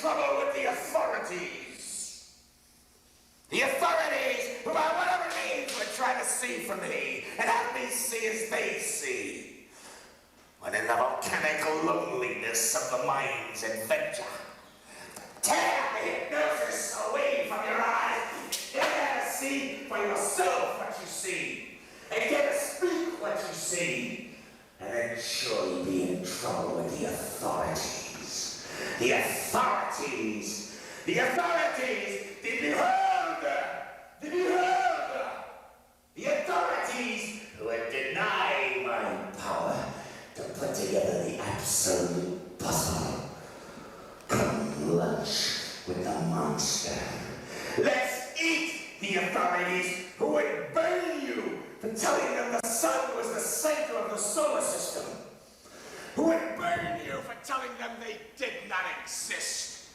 trouble with the authorities. The authorities, who by whatever means would try to see for me and have me see as they see. When in the volcanic loneliness of the mind's adventure, tear the hypnosis away from your eyes. You gotta see for yourself what you see. And you gotta speak what you see. And then sure you'll be in trouble with the authorities. The authorities! The authorities! The beholder! The beholder! The authorities who would deny my power to put together the absolute puzzle. Come lunch with the monster. Let's eat the authorities who would burn you for telling them the sun was the center of the solar system. Who would burn you for telling them they did not exist.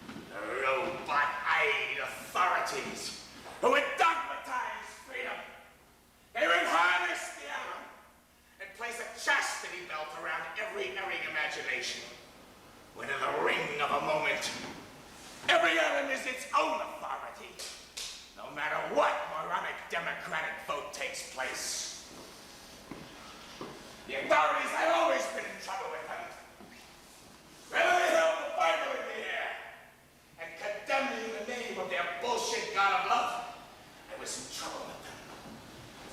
The robot-eyed authorities who would dogmatize freedom. They would harness the atom and place a chastity belt around every erring imagination. When in the ring of a moment, every atom is its own authority, no matter what moronic democratic vote takes place. The authorities have always been in trouble with them. Whether they held the Bible in the air and condemned me in the name of their bullshit God of love, I was in trouble with them.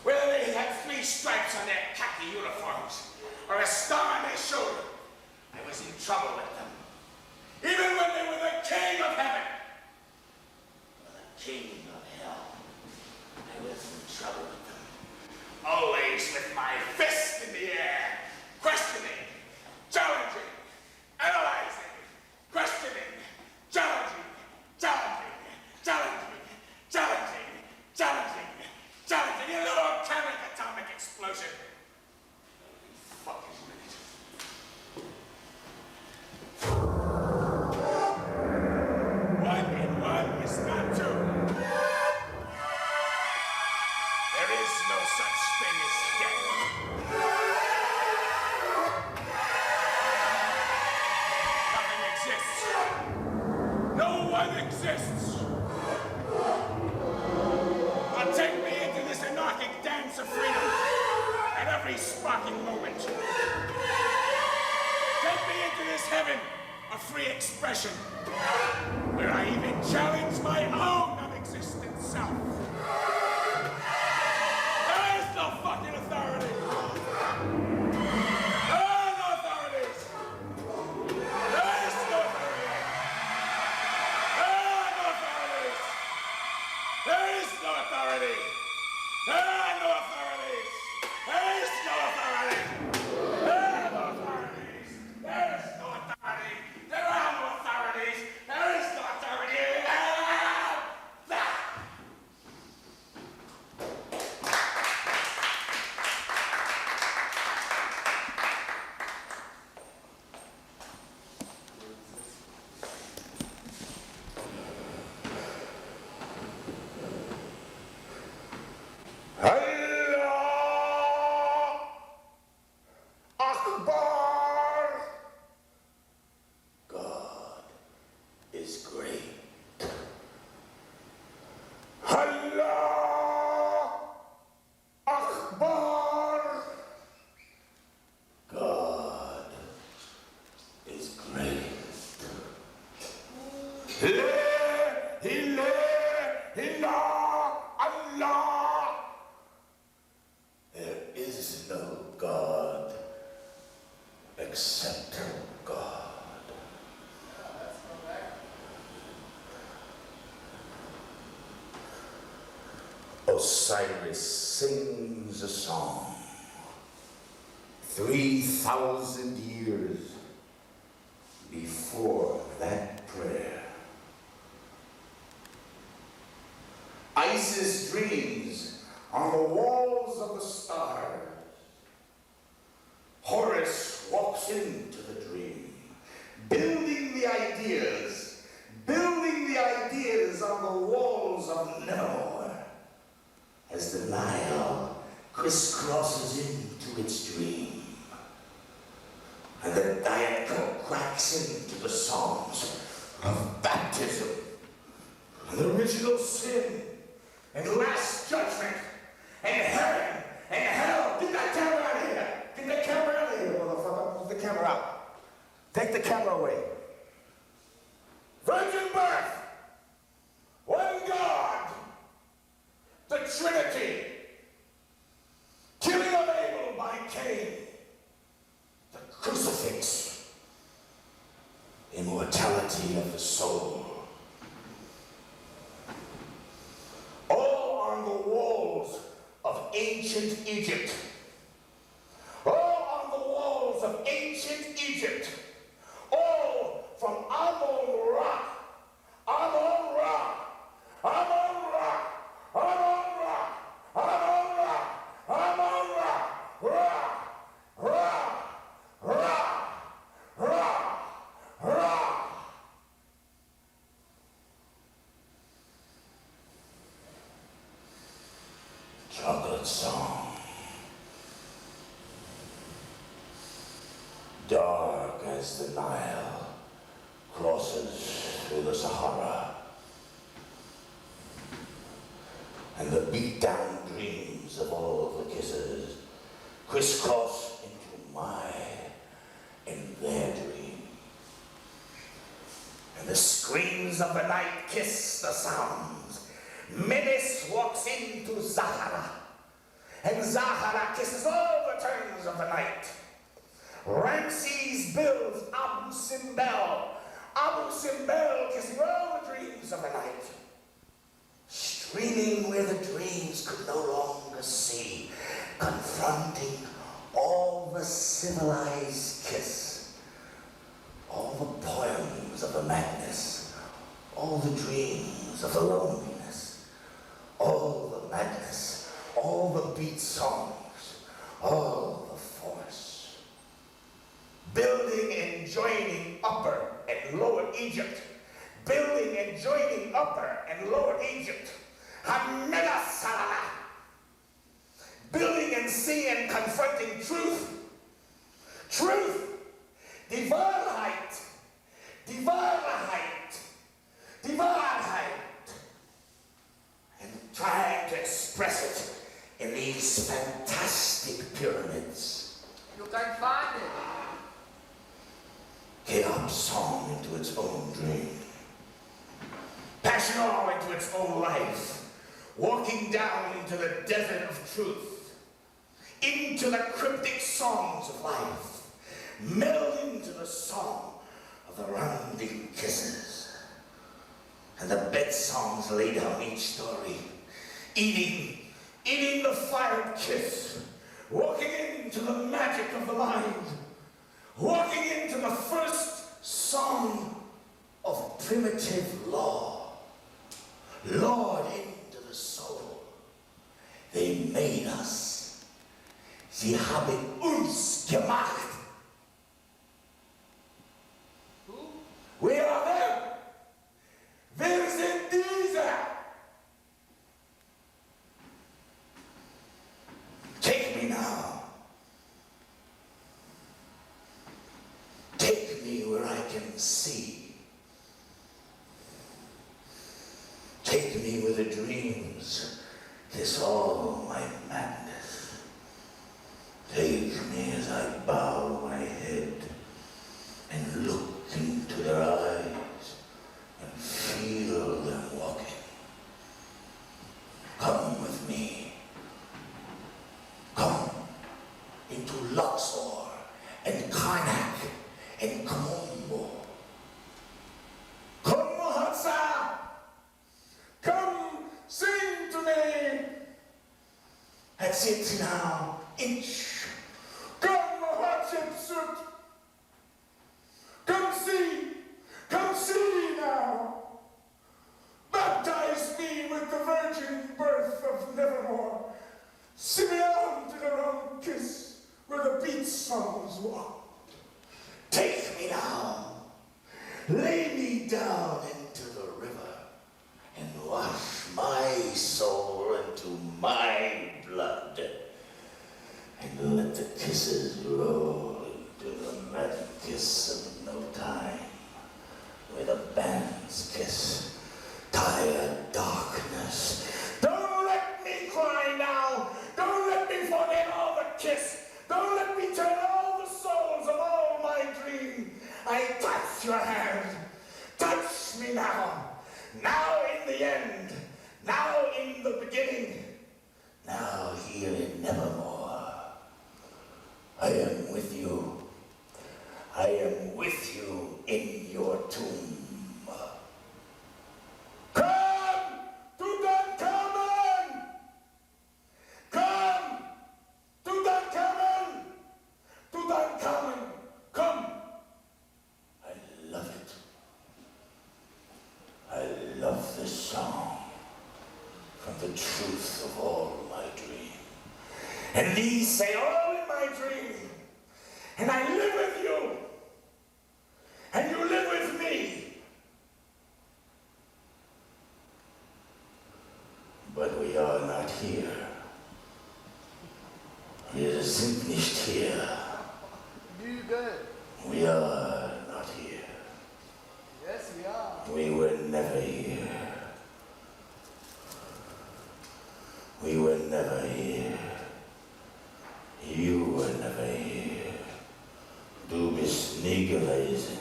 Whether they had 3 stripes on their khaki uniforms or a star on their shoulder, I was in trouble with them. Even when they were the king of heaven or the king of hell, I was in trouble with them. Always with my fist in the air, questioning, challenging, analyzing, questioning, challenging, challenging, challenging, challenging, challenging, challenging, a little volcanic atomic explosion. Fuck is in it. One and one is not 2. There is no such thing as death. Nothing exists. No one exists. Now take me into this anarchic dance of freedom at every sparking moment. Take me into this heaven of free expression, where I even challenge my own non-existent self. There is no fucking authority. There are no authorities. There is no authority. There are no authorities. There is no authority. There are no authorities. There is no authority. There are no authorities. There is no authority. There are no authorities. There is no authority. There is no God except God. Osiris sings a song 3,000 years before that prayer. Isis dreams on the walls of the stars. Horus walks into the dream, building the ideas on the walls of Nevermore, as the Nile crisscrosses into its dream, and the Diet Coke cracks into the songs of baptism, and the original sin, and last judgment, and heaven, and hell. Get that camera out of here. Get that camera out of here, motherfucker. Move the camera out. Take the camera away. Virgin birth, one God, the Trinity, killing of Abel by Cain, the crucifix, immortality of the soul. All on the walls of ancient Egypt. All on the walls of ancient Egypt. All from Ammon Ra, Ammon Ra, Ammon Ra, Ammon Ra, Ammon Ra, Ammon Ra, Ra, Ra, Ra, Ra, Ra. Chocolate song. Dark as the Nile crosses through the Sahara, and the beat-down dreams of all the kisses crisscross into my and their dream. And the screams of the night kiss the sounds. Menace walks into Zahara, and Zahara kisses all the turns of the night. Ramses builds Abu Simbel. Abu Simbel kissing all the dreams of the night. Streaming where the dreams could no longer see, confronting all the civilized kiss, all the poems of the madness, all the dreams of the loneliness, all the madness, all the beat songs, all the force. Building and joining Upper and Lower Egypt. Building and joining Upper and Lower Egypt. Hamela Salala. Building and seeing, confronting truth. Truth. Die Wahrheit. Die Wahrheit. Die Wahrheit. And trying to express it in these fantastic pyramids. You can't find it. Chaos song into its own dream. Passion all into its own life. Walking down into the desert of truth. Into the cryptic songs of life. Meld into the song of the rounding kisses. And the bed songs lay down each story. Eating the fired kiss. Walking into the magic of the mind. Walking into the first song of primitive law. Lord into the soul. They made us. Sie haben uns gemacht. Who? We are them. Wir sind diese. Take me now. Take me where I can see. Take me where the dreams kiss all my madness. Take me as I bow my head and look into their eyes and feel them walking. Come with me. Come into Luxor and Karnak and Komombo. Come, Mohatsa! Come, sing to me! That's it now, inch. Come, Hatshepsut! Come see now! Baptize me with the virgin birth of Nevermore. Simeon to their own kiss where the beat songs walk. Take me now, lay me down into the river, and wash my soul into my blood, and let the kisses roll into the magic kiss of no time, where the band's kiss, tired darkness. Don't let me cry now. Don't let me forget all the kiss. Don't let me turn all the souls of all my dream. I touch your hand. Touch me now. Now in the end. Now in the beginning. Now here and nevermore. I am with you. I am with you in your tomb. Come to Tutankhamun! Come to Tutankhamun! Tutankhamun, come! I love it. I love this song from the truth of all my dream. And these say all in my dream. And I live with you. And you live with me. But we are not here. Wir sind nicht hier. Lüge. We are not here. Yes, we are. We were never here. We were never here. You were never here. Du bist nie gewesen.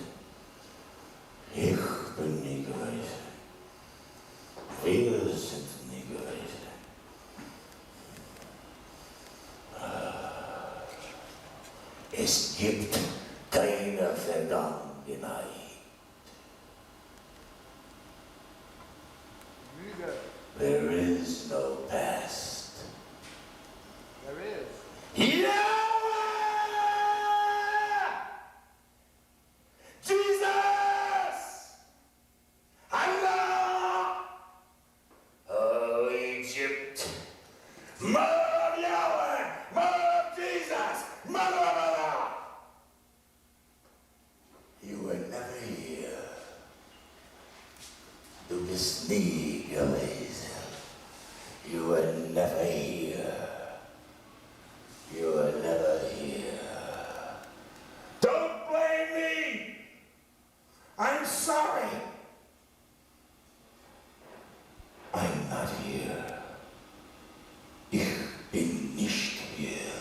Ich bin nie gewesen. Wir sind nie gewesen. Es gibt keine Vergangenheit. Lüge. There is no past. There is. Yeah! Jesus! Allah! Oh, Egypt! More of Yahweh! More of Jesus! More of Allah! You were never here. Du bist nie gewesen. You were never here. You were never here. Don't blame me. I'm sorry. I'm not here. Ich bin nicht hier.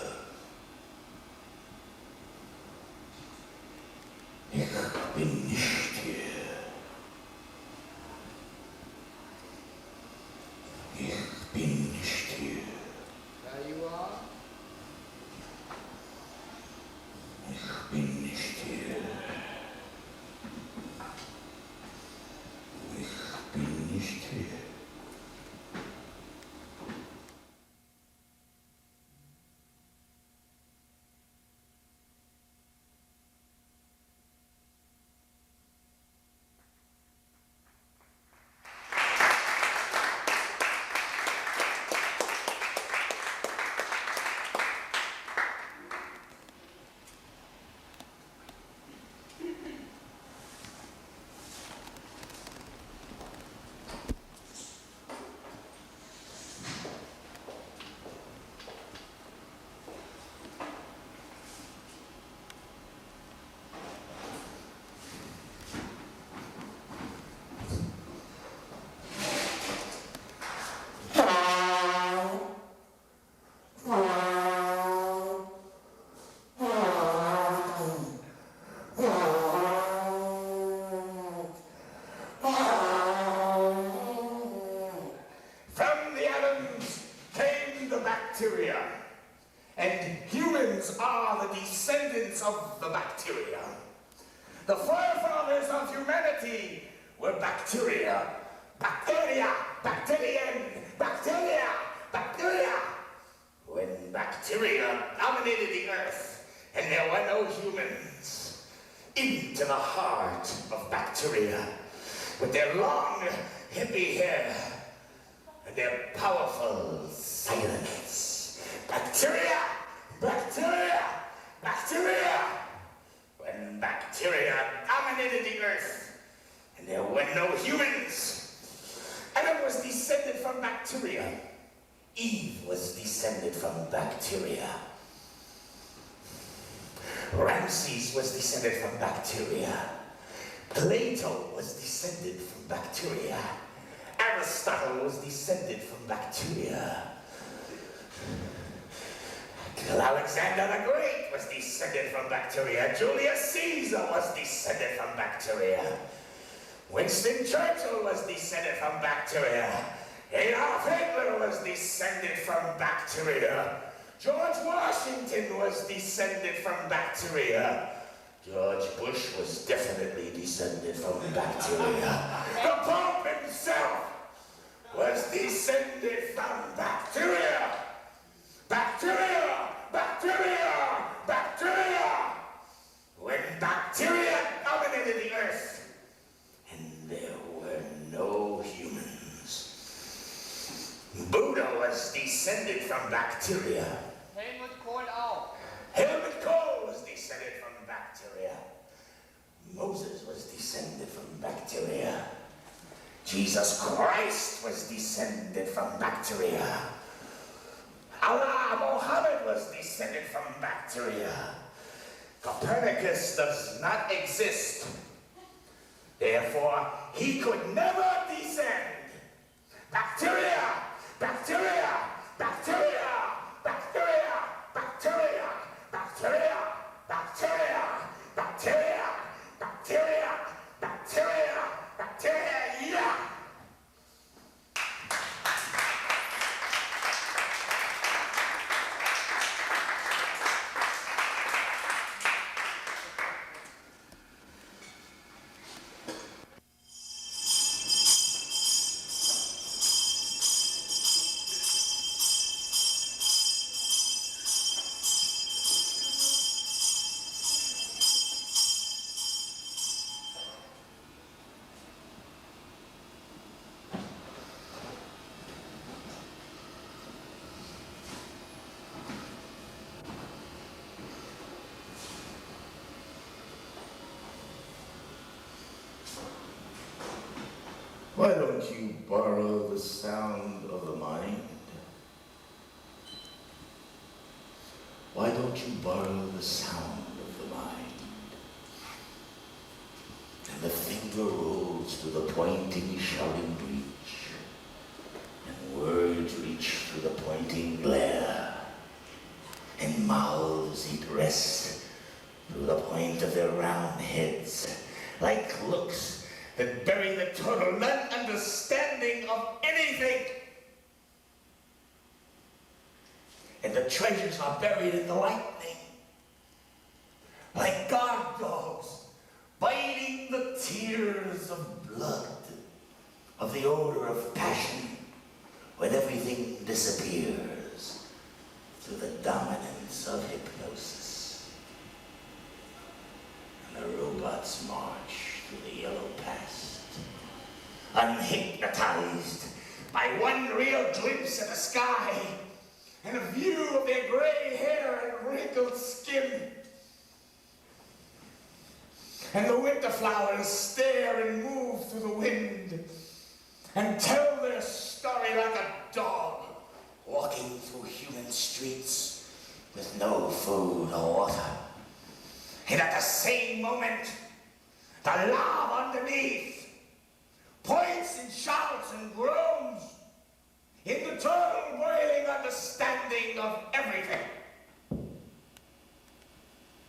Ich bin nicht hier. Ich bin nicht hier. There you are. Ich bin nicht hier. Ich bin nicht hier. Bacteria. And humans are the descendants of the bacteria. The forefathers of humanity were bacteria. Bacteria, bacterium, bacteria, bacteria. When bacteria dominated the earth and there were no humans, into the heart of bacteria, with their long, hippie hair and their powerful silence. Bacteria, bacteria, bacteria. When bacteria dominated the earth and there were no humans, Adam was descended from bacteria. Eve was descended from bacteria. Ramses was descended from bacteria. Plato was descended from bacteria. Aristotle was descended from bacteria. Alexander the Great was descended from bacteria. Julius Caesar was descended from bacteria. Winston Churchill was descended from bacteria. Adolf Hitler was descended from bacteria. George Washington was descended from bacteria. George Bush was definitely descended from bacteria. The Pope himself was descended from bacteria. Bacteria! Bacteria! Bacteria! When bacteria dominated the earth, and there were no humans. Buddha was descended from bacteria. Helmut Kohl auch. Helmut Kohl was descended from bacteria. Moses was descended from bacteria. Jesus Christ was descended from bacteria. Allah Muhammad was descended from bacteria. Copernicus does not exist. Therefore, he could never descend. Bacteria! Bacteria! Bacteria! Bacteria! Bacteria! Bacteria! Bacteria! Bacteria! Bacteria! Bacteria! Bacteria! Yeah! Why don't you borrow the sound of the mind? Why don't you borrow the sound of the mind? And the finger rolls to the pointing, shouting reach, and words reach through the pointing glare, and mouths eat rest through the point of their round heads, like looks that bury the total non-understanding of anything. And the treasures are buried in the lightning, like guard dogs, biting the tears of blood, of the odor of passion, when everything disappears through the dominance of hypnosis. And the robots march through the yellow past, unhypnotized by one real glimpse of the sky and a view of their gray hair and wrinkled skin. And the winter flowers stare and move through the wind and tell their story like a dog walking through human streets with no food or water. And at the same moment, the lava underneath points and shouts and groans in the total boiling understanding of everything.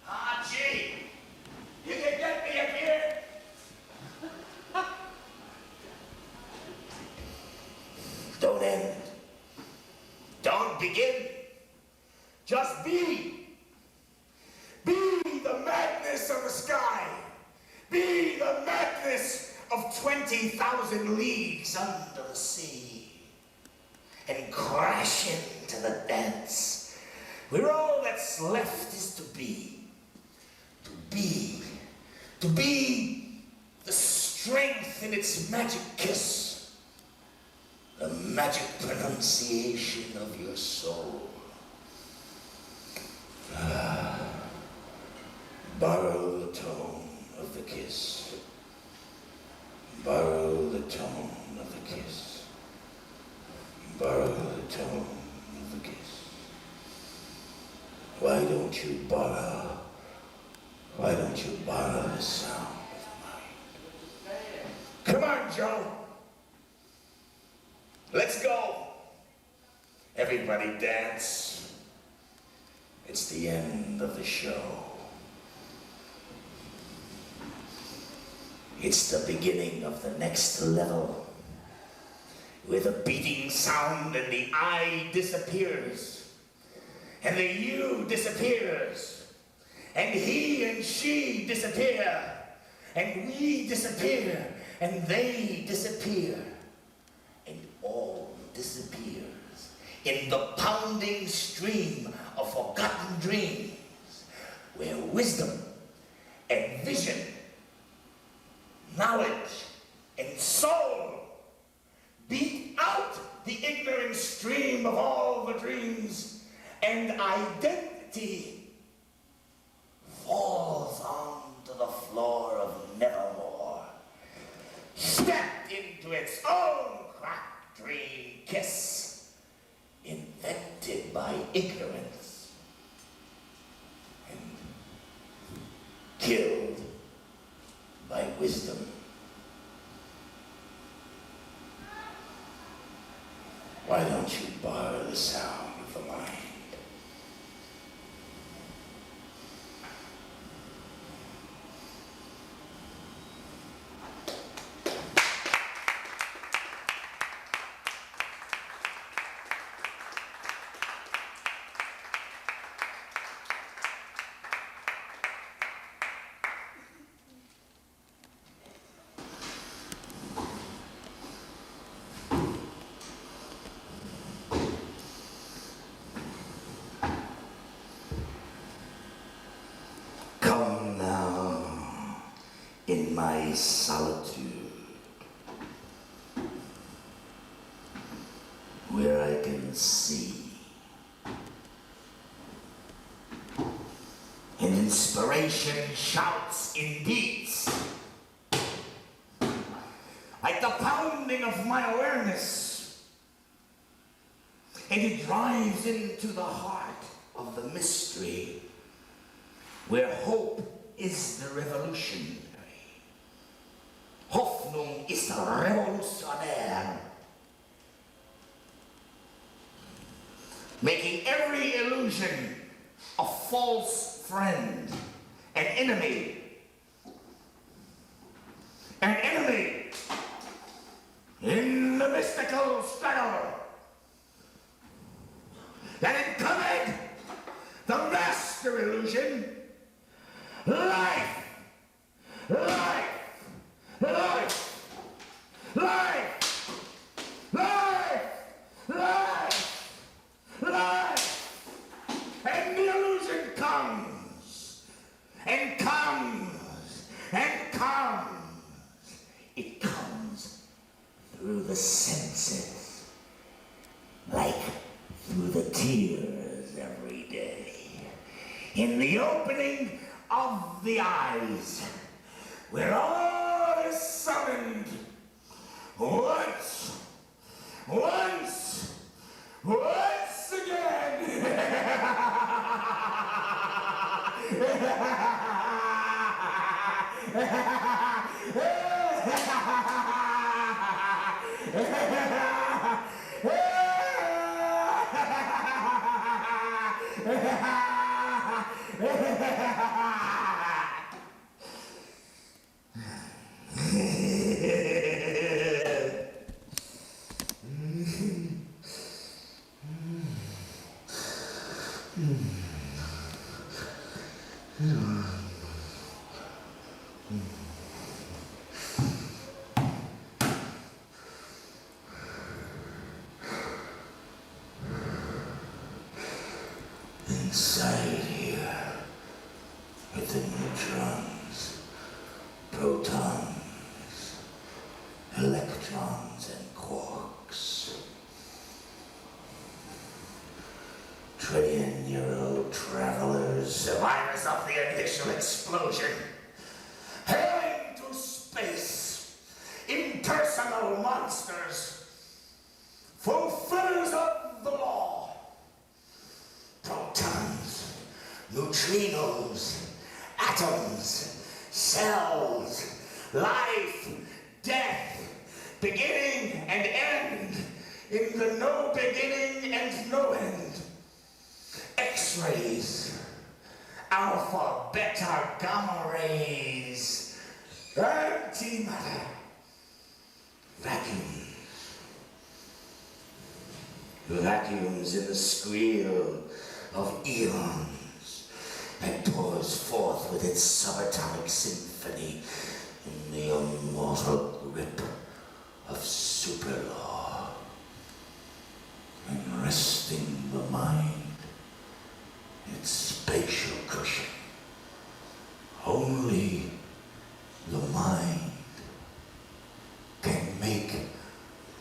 Ah, gee, you can get me up here. Don't end. Don't begin. Just be. Be the madness of the sky. Be the madness of 20,000 leagues under the sea. And crash into the dance, where all that's left is to be. To be. To be the strength in its magic kiss. The magic pronunciation of your soul. Borrow the tone of the kiss. Borrow the tone of the kiss. Borrow the tone of the kiss. Why don't you borrow the sound of the mind? on, Joe. Let's go. Everybody dance. It's the end of the show. It's the beginning of the next level. With a beating sound and the I disappears. And the you disappears. And he and she disappear. And we disappear. And they disappear. And all disappears in the pounding stream of forgotten dreams, where wisdom and vision, knowledge and soul beat out the ignorant stream of all the dreams, and identity falls onto the floor of nevermore, stepped into its own cracked dream kiss, invented by ignorance and killed by wisdom. Why don't you borrow the sound of the mind? Come now, in my solitude, where I can see, and inspiration shouts in beats, like the pounding of my awareness, and it drives into the heart of the mystery, where hope is the revolutionary. Hoffnung ist revolutionär. Making every illusion a false friend, an enemy. An enemy in the mystical struggle. That in coming, the master illusion, life, life, life, life, life, life, life. And the illusion comes, and comes, and comes. It comes through the senses, like through the tears every day. In the opening of the eyes, where all is summoned once inside here, with the neutrons, protons, electrons, and quarks. Trillion Euro travelers, survivors of the initial explosion, hailing to space, impersonal monsters, fulfillers of the law. Protons, neutrinos, atoms, cells, life, death, beginning and end in the no beginning and no end. X-rays, alpha, beta, gamma rays, antimatter, vacuums in the squeal of eons that pours forth with its subatomic symphony in the immortal grip of superlaw, and resting the mind its spatial cushion. Only the mind can make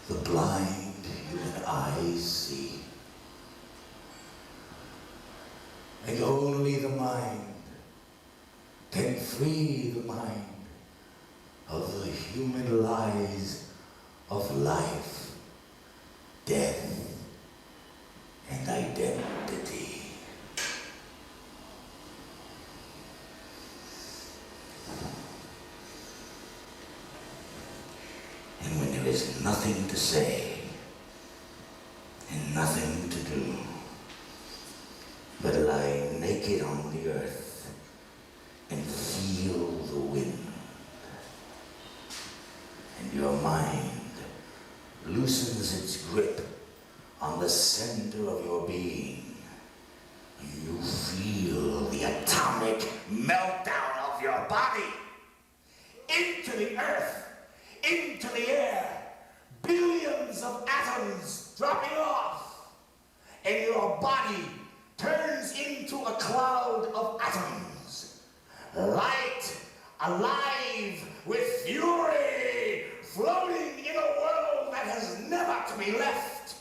the blind human eyes see. And only the mind can free the mind of the human lies of life, death, and identity. And when there is nothing to say and nothing to do but lie naked on the earth and feel the wind, and your mind loosens its grip on the center of your being, and you feel the atomic meltdown of your body into the earth, into the air, billions of atoms dropping off, and your body turns into a cloud of atoms, light, alive with fury, floating in a world that has never to be left,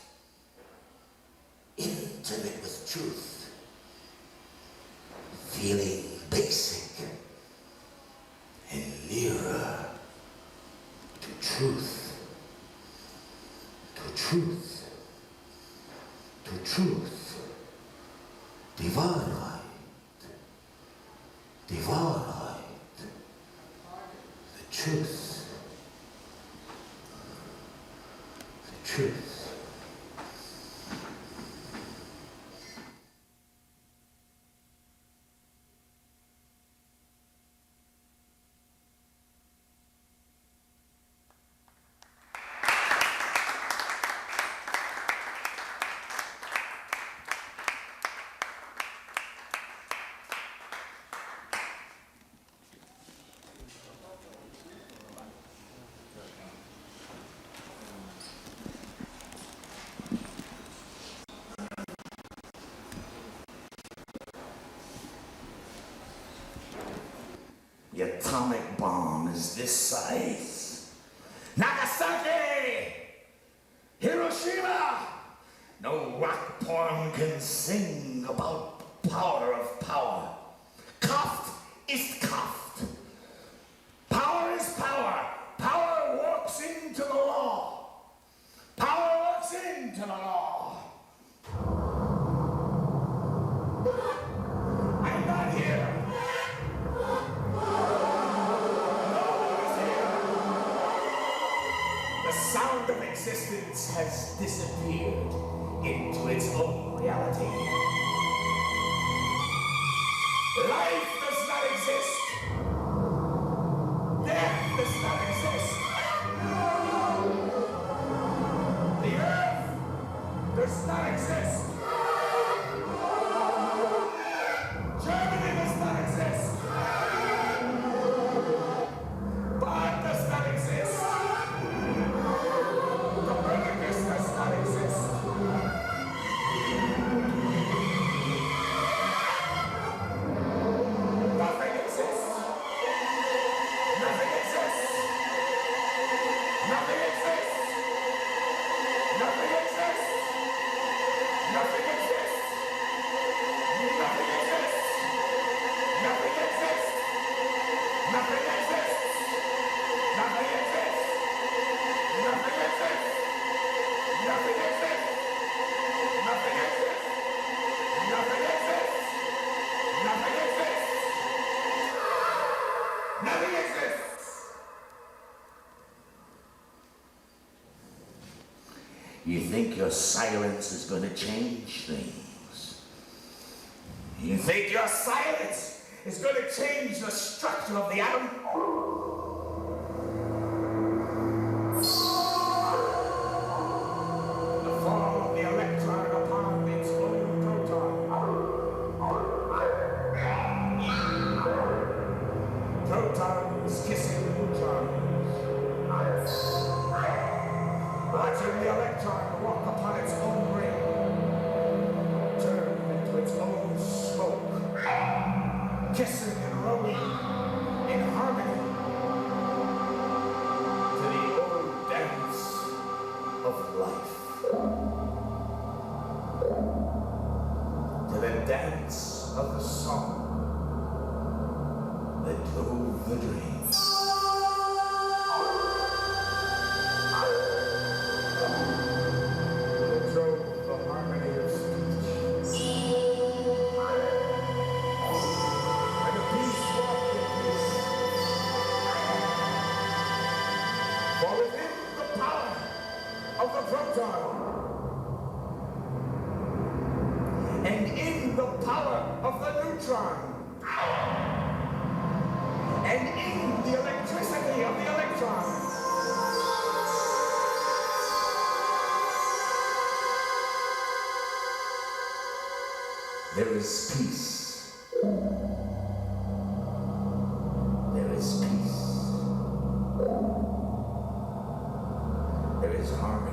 intimate with truth, feeling basic and nearer to truth, to truth, to truth. Die Wahrheit, die Wahrheit, the truth, the truth. The atomic bomb is this size. Nagasaki! Hiroshima! No rock poem can sing about power of power. Kraft ist Kraft. Power is power. Power walks into the law. Power walks into the law. I'm not here. The sound of existence has disappeared into its own reality. Life does not exist. Death does not exist. The earth does not exist. Germany does not exist. God does not exist. Copernicus does not exist. Nothing exists. Nothing exists. Nothing exists. Nothing exists. Nothing You think your silence is going to change things? You think your silence is going to change the structure of the atom? The fall of the electron upon its own proton. Protons kissing neutrons. Watching the electron walk upon its own ring, turn into its own smoke, kissing and rolling in harmony to the old dance of life, to the dance of the song that drove the dreams. And in the power of the neutron, and in the electricity of the electron, there is peace. There is peace. There is harmony.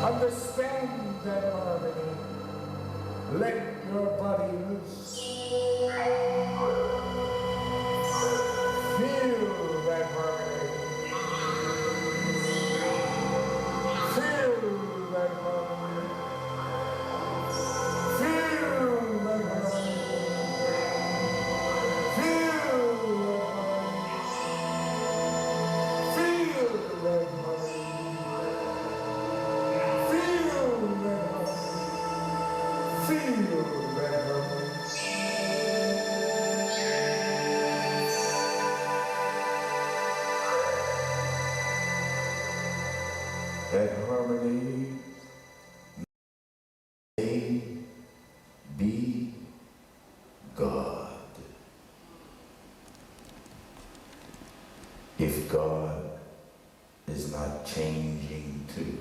Understand that harmony. Let your body loose. Feel that harmony. Feel that harmony. Feel that harmony. Feel that harmony. That harmony may be God. If God is not changing too.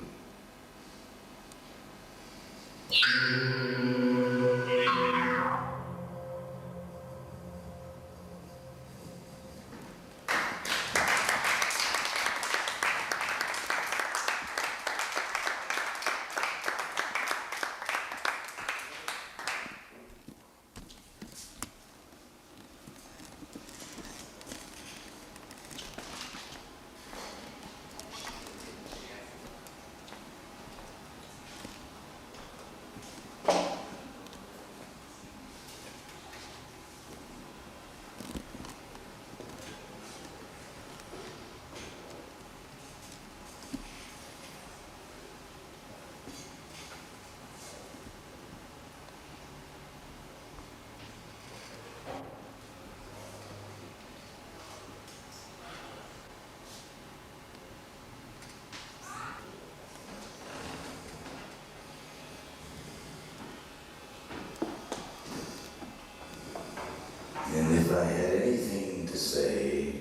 And if I had anything to say,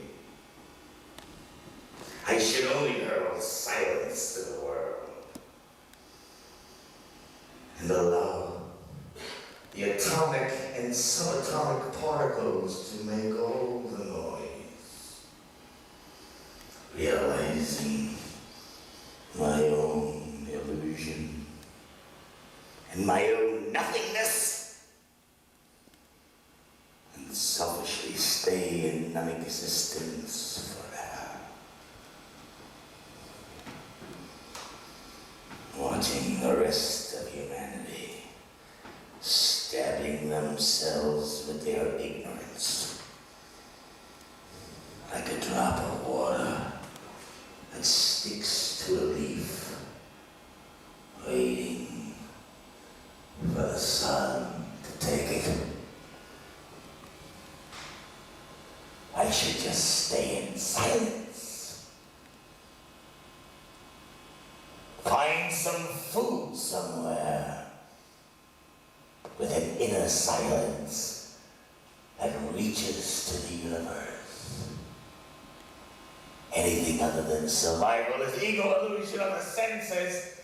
I should only hurl silence to the world and allow the atomic and subatomic particles to make all the noise, realizing my own illusion and my own nothingness, and selfishly stay in non-existence forever, watching the rest of humanity stabbing themselves the sun to take it. I should just stay in silence. Find some food somewhere with an inner silence that reaches to the universe. Anything other than survival is ego illusion of the senses.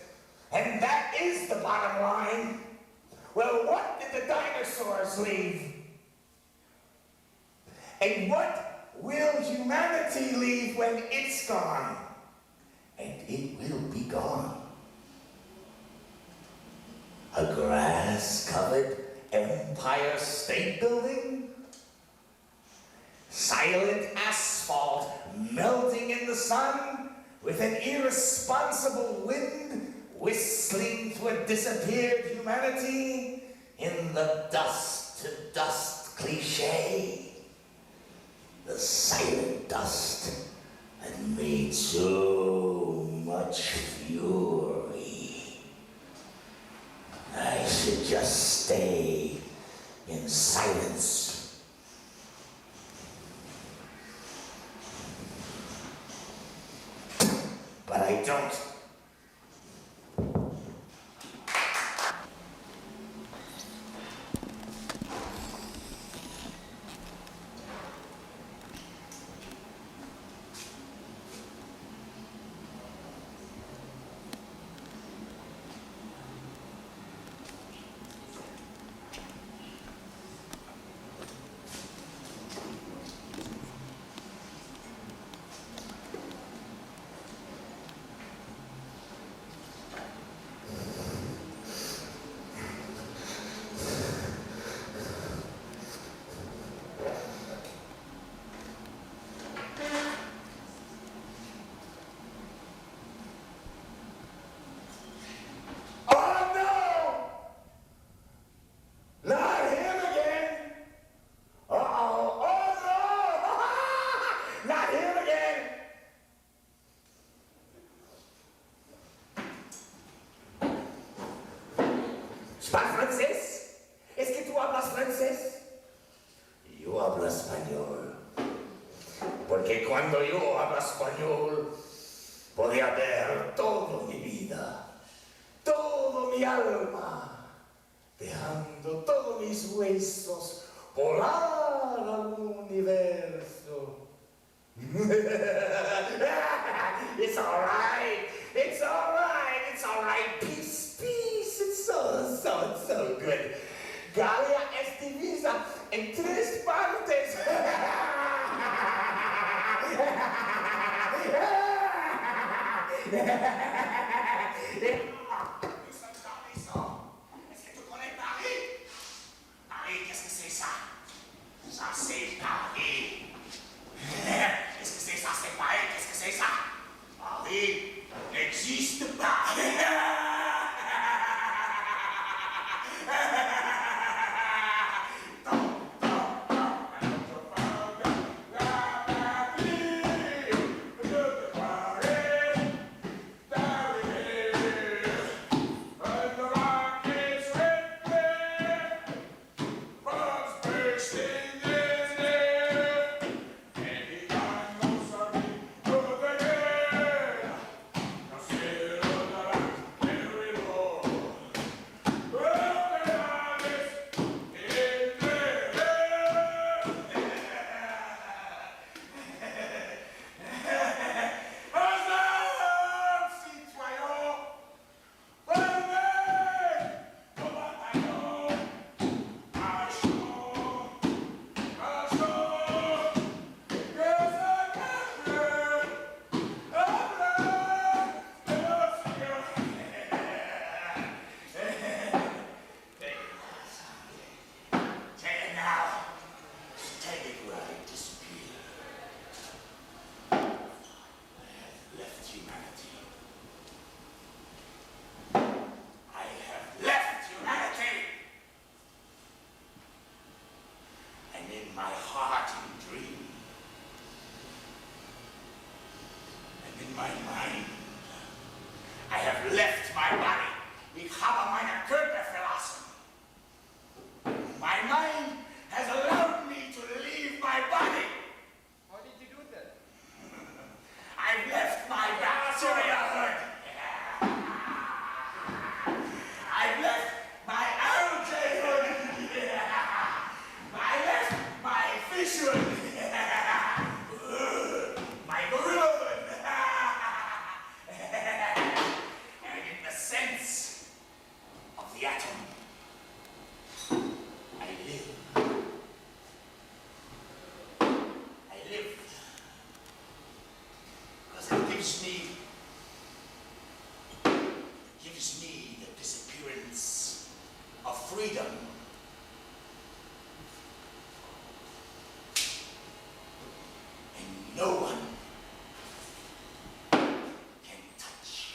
And that is the bottom line. Well, what did the dinosaurs leave? And what will humanity leave when it's gone? And it will be gone. A grass-covered Empire State Building? Silent asphalt melting in the sun with an irresponsible wind whistling to a disappeared humanity in the dust-to-dust cliché. The silent dust that made so much fury. I should just stay in silence. But I don't. ¿Francés? ¿Es que tú hablas francés? Yo hablo español. Porque cuando yo hablo español, podía ver toda mi vida, todo mi alma, dejando todos mis huesos volar al universo. It's all right. It's all right. It's all right. Peace, peace. It's so good. Galia es divisa en tres partes. Est-ce que tu connais Paris? Paris, qu'est-ce que c'est ça? Ça, c'est Paris. Qu'est-ce que c'est ça? C'est Paris, qu'est-ce que c'est ça? Paris n'existe pas. Ich habe meine Körper verlassen. freedom. And no one can touch.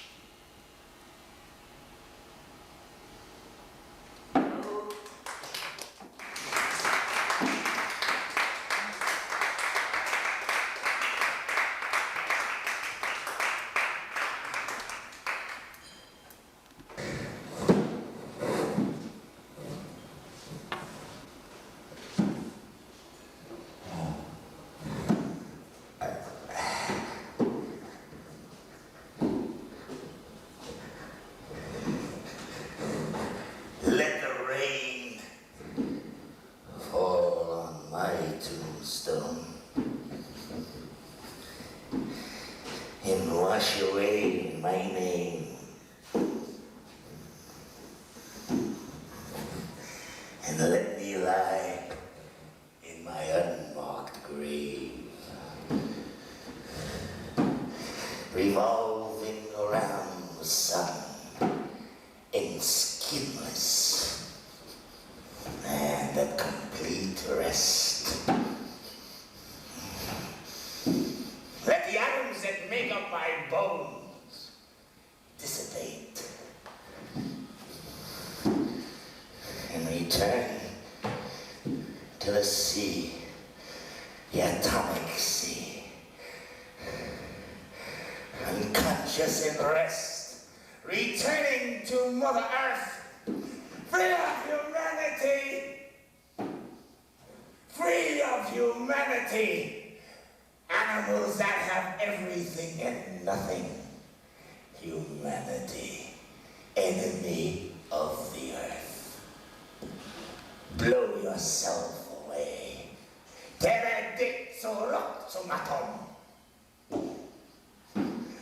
Let the rain fall on my tombstone and wash away my name. And let me lie in my unmarked grave, revolving around the sun in skinless and at complete rest. Let the atoms that make up my bones dissipate and return to the sea, the atomic sea, unconscious in rest, returning to Mother Earth, free of humanity, free of humanity. Animals that have everything and nothing. Humanity, enemy of the earth. Blow yourself away. Terra sorak sumatom.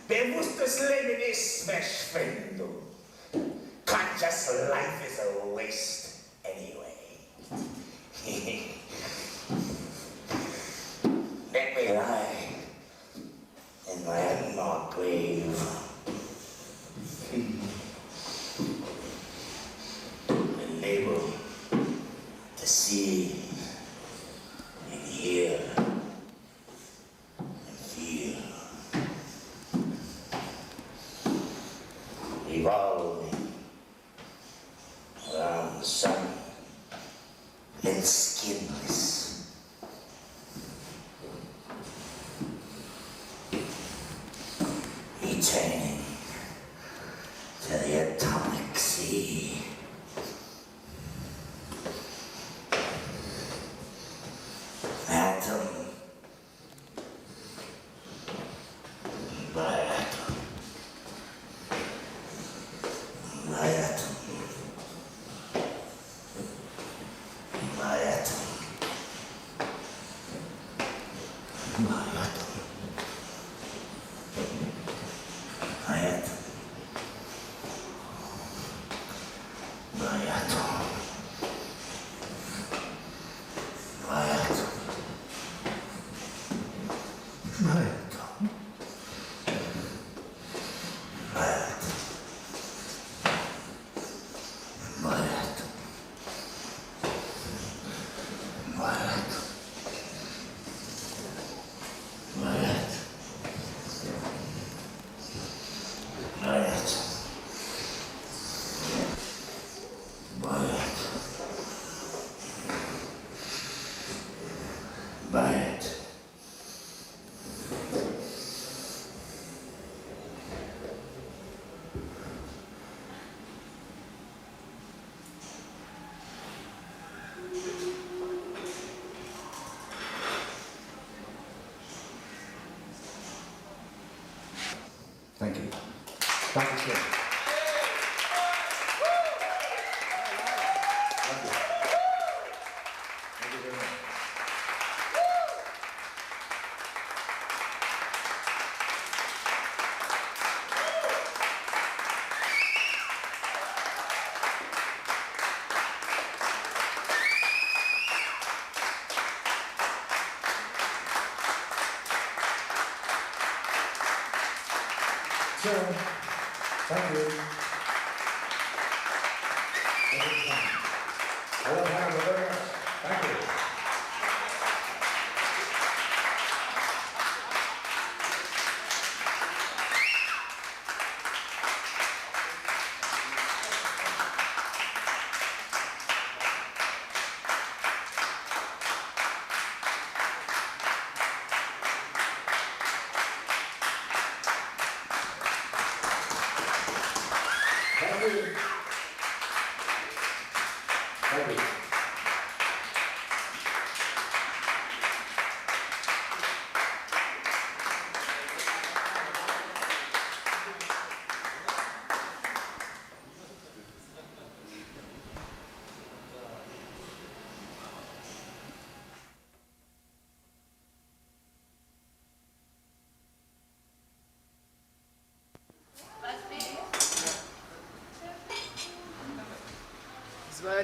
Bewusstes Leben ist verschwendung. Conscious life is a waste anyway. Let me lie in my unmarked grave. Enable to see and hear and feel. Revolving around the sun and skinless. Returning to the atomic sea. Atom by atom. By atom. By atom. By atom. Thank you. Thank you, sir. Thank you. Thank you very much. Sir, thank you.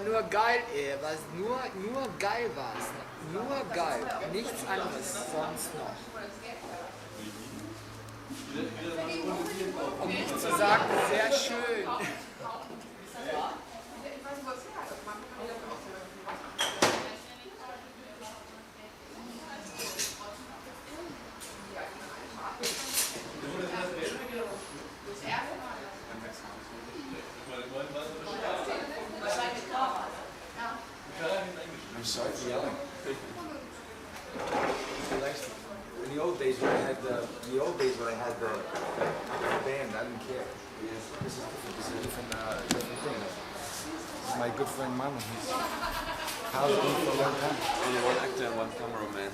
nur geil, was nur geil war es. Nur geil, nichts anderes sonst noch. Um nicht zu sagen, sehr schön. I'm sorry for yelling. In the old days when I had the band, I didn't care. This is different. This is a different thing. This is my good friend Manu. He's housed me for a long time. Only one actor and one cameraman.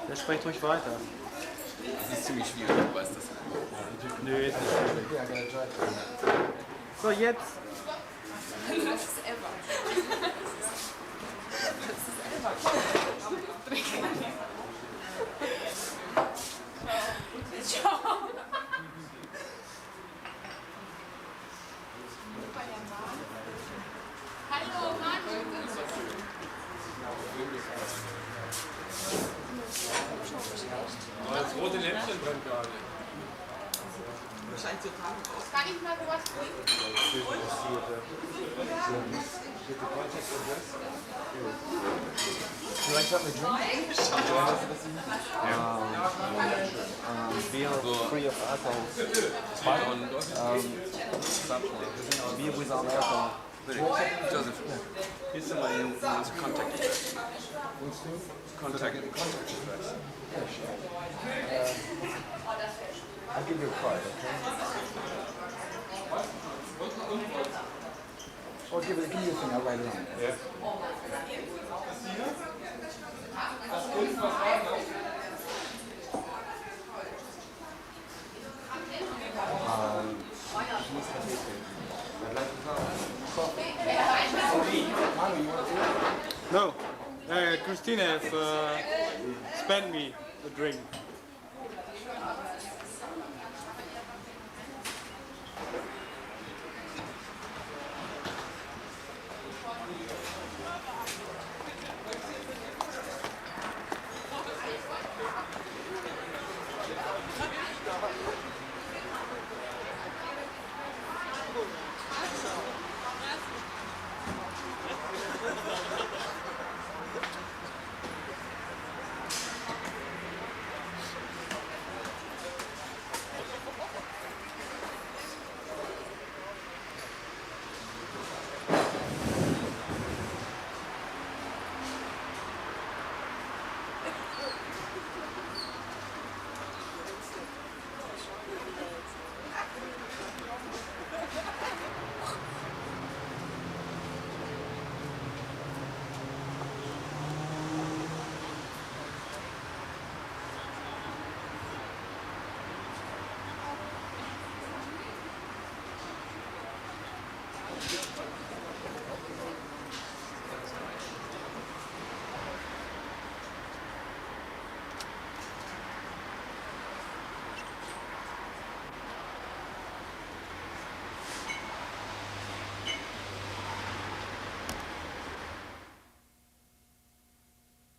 Ja, sprecht ruhig weiter. Das ist ziemlich schwierig, du weißt das. Nö, ist nicht schwierig. Yeah, I gotta try. So, jetzt. Das ist Eva. Das ist Eva. Ciao. Hallo, Martin. Das rote Lämpchen brennt gerade. Kann ich mal sowas trinken? You like something to drink? Beer free of alcohol. Beer without alcohol. Joseph, here's somebody who wants to contact you. Contact you first. I'll give you a card, okay? Or give me a thing, I'll write it on. Yeah. I'd like to talk. Manu, you want to do it? No, Christina has spent me a drink.